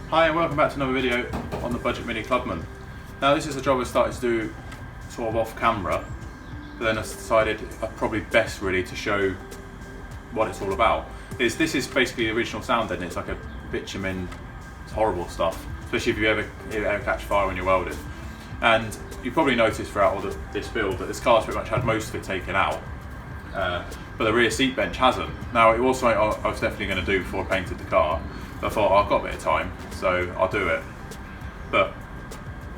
Hi and welcome back to another video on the Budget Mini Clubman. Now this is a job I started to do sort of off camera, but then I decided probably best really to show what it's all about. This is basically the original sound deadening. It's like a bitumen, it's horrible stuff, especially if you ever catch fire when you're welding. And you probably noticed throughout all this build that this car's pretty much had most of it taken out, but the rear seat bench hasn't. Now it was something I was definitely going to do before I painted the car. I thought, I've got a bit of time, so I'll do it. But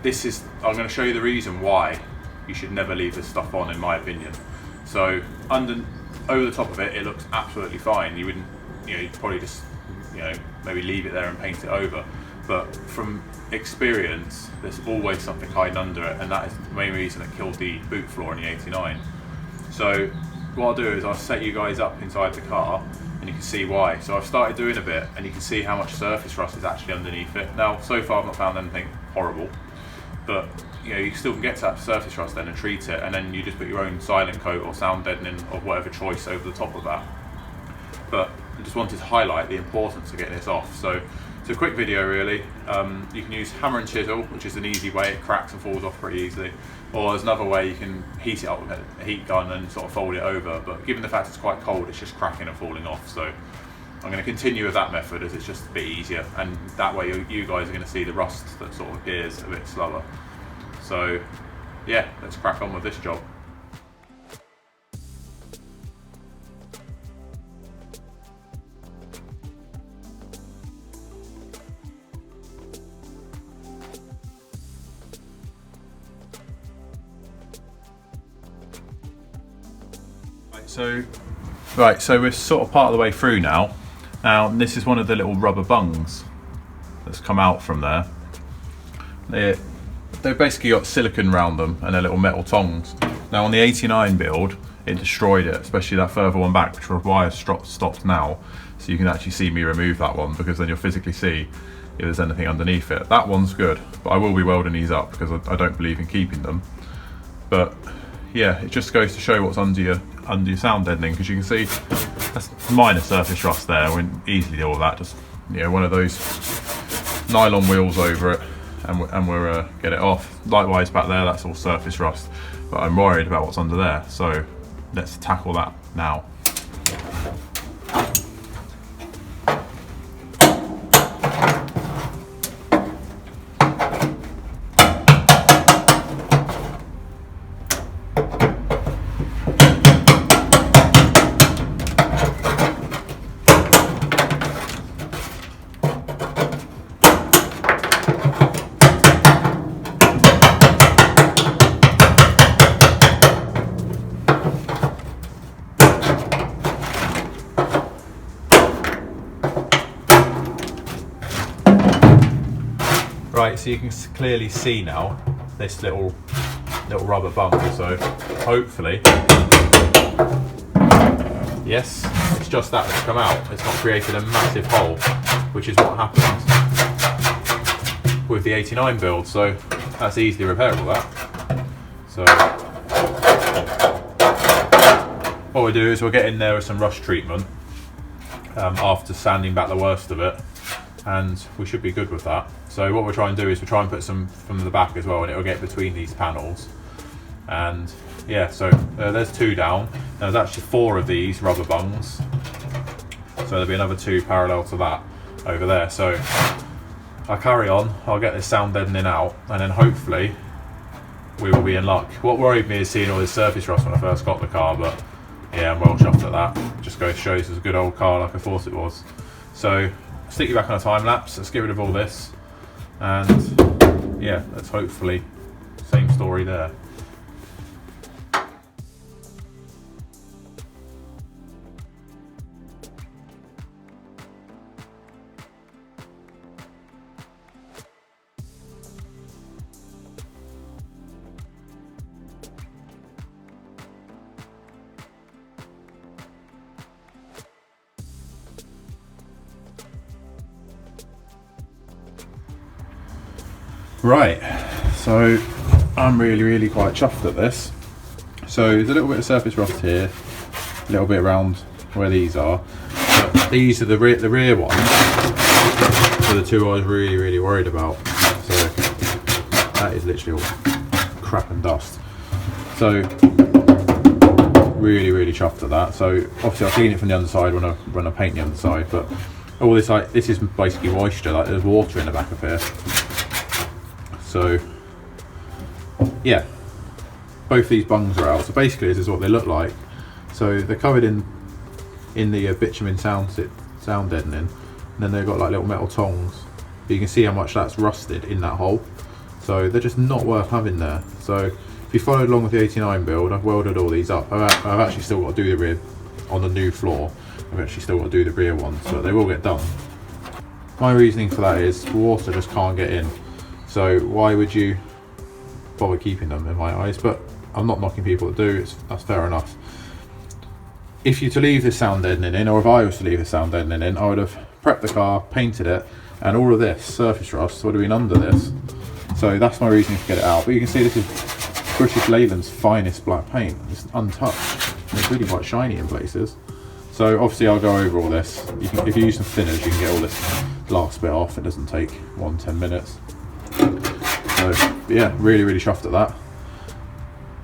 I'm going to show you the reason why you should never leave this stuff on, in my opinion. So over the top of it, it looks absolutely fine. You wouldn't, you'd probably just, maybe leave it there and paint it over. But from experience, there's always something hiding under it, and that is the main reason it killed the boot floor in the 89. So what I'll do is I'll set you guys up inside the car, and you can see why. So I've started doing a bit, and you can see how much surface rust is actually underneath it. Now, so far I've not found anything horrible, but you still can get to that surface rust then and treat it, and then you just put your own silent coat or sound deadening of whatever choice over the top of that. But I just wanted to highlight the importance of getting this off. So it's a quick video really. You can use hammer and chisel, which is an easy way. It cracks and falls off pretty easily. Or there's another way, you can heat it up with a heat gun and sort of fold it over. But given the fact it's quite cold, it's just cracking and falling off. So I'm going to continue with that method as it's just a bit easier. And that way you guys are going to see the rust that sort of appears a bit slower. So yeah, let's crack on with this job. So we're sort of part of the way through now. Now this is one of the little rubber bungs that's come out from there. They've basically got silicone around them and they're little metal tongs. Now on the 89 build, it destroyed it, especially that further one back, which requires stopped now. So you can actually see me remove that one, because then you'll physically see if there's anything underneath it. That one's good, but I will be welding these up because I don't believe in keeping them. But yeah, it just goes to show what's under your sound deadening, because you can see that's minor surface rust there. We can easily deal with that. Just one of those nylon wheels over it, and we'll get it off. Likewise back there, that's all surface rust, but I'm worried about what's under there. So let's tackle that now. Right, so you can clearly see now this little rubber bump. So hopefully, yes, it's just that's come out. It's not created a massive hole, which is what happens with the 89 build. So that's easily repairable. That. So what we do is we'll get in there with some rust treatment after sanding back the worst of it, and we should be good with that. So what we're trying to do is we'll try and put some from the back as well, and it will get between these panels. And yeah, so there's 2 down. There's actually 4 of these rubber bungs, so there'll be another 2 parallel to that over there. So I'll carry on, I'll get this sound deadening out, and then hopefully we will be in luck. What worried me is seeing all this surface rust when I first got the car, but yeah, I'm well chuffed at that. Just goes to show this is a good old car like I thought it was. So stick you back on a time lapse, let's get rid of all this, and yeah, let's hopefully, same story there. Right, so I'm really quite chuffed at this. So there's a little bit of surface rust here, a little bit around where these are. But these are the rear ones. were the two I was really worried about. So that is literally all crap and dust. So really chuffed at that. So obviously I'll clean it from the underside when I paint the underside, but all this, like, this is basically moisture, like there's water in the back of here. So yeah, both these bungs are out. So basically this is what they look like. So they're covered in the bitumen sound deadening, and then they've got like little metal tongs. But you can see how much that's rusted in that hole. So they're just not worth having there. So if you followed along with the 89 build, I've welded all these up. I've actually still got to do the rear on the new floor. I've actually still got to do the rear ones, so they will get done. My reasoning for that is water just can't get in. So why would you bother keeping them, in my eyes? But I'm not knocking people that do, that's fair enough. If you're to leave this sound deadening in, or if I was to leave this sound deadening in, I would have prepped the car, painted it, and all of this surface rust would have been under this. So that's my reasoning to get it out. But you can see this is British Leyland's finest black paint. It's untouched, and it's really quite shiny in places. So obviously I'll go over all this. If you use some thinners, you can get all this last bit off. It doesn't take 10 minutes. So yeah, really chuffed at that.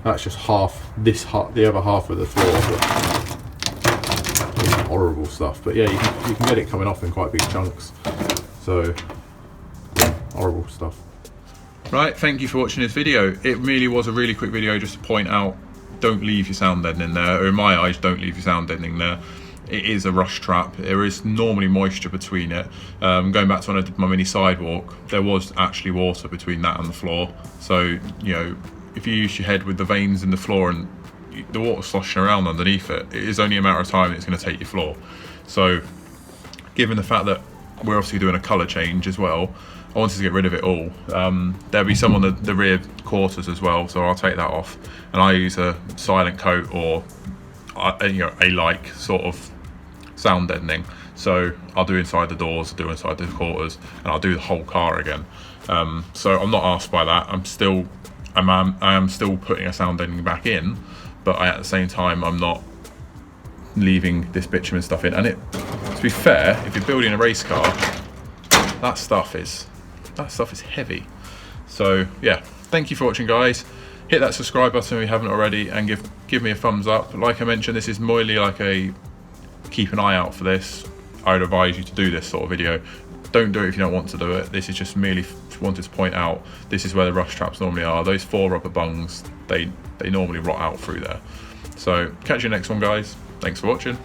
That's just half, the other half of the floor. It's horrible stuff, but yeah, you can get it coming off in quite big chunks. So horrible stuff. Right, thank you for watching this video. It really was a really quick video just to point out, don't leave your sound deadening there, or in my eyes, don't leave your sound deadening there. It is a rush trap. There is normally moisture between it. Going back to when I did my mini sidewalk, there was actually water between that and the floor. So, you know, if you use your head with the veins in the floor and the water sloshing around underneath it, it is only a matter of time it's going to take your floor. So, given the fact that we're obviously doing a colour change as well, I wanted to get rid of it all. There'll be some on the rear quarters as well, so I'll take that off. And I use a silent coat or a like sort of sound deadening. So I'll do inside the doors, I'll do inside the quarters, and I'll do the whole car again. So I'm not asked by that. I am still putting a sound deadening back in, but at the same time I'm not leaving this bitumen stuff in. And to be fair, if you're building a race car, that stuff is heavy. So yeah, thank you for watching, guys. Hit that subscribe button if you haven't already, and give me a thumbs up. Like I mentioned, this is merely like a keep an eye out for this. I would advise you to do this sort of video. Don't do it if you don't want to do it. This is just merely wanted to point out this is where the rust traps normally are. Those 4 rubber bungs, they normally rot out through there. So catch you next one, guys. Thanks for watching.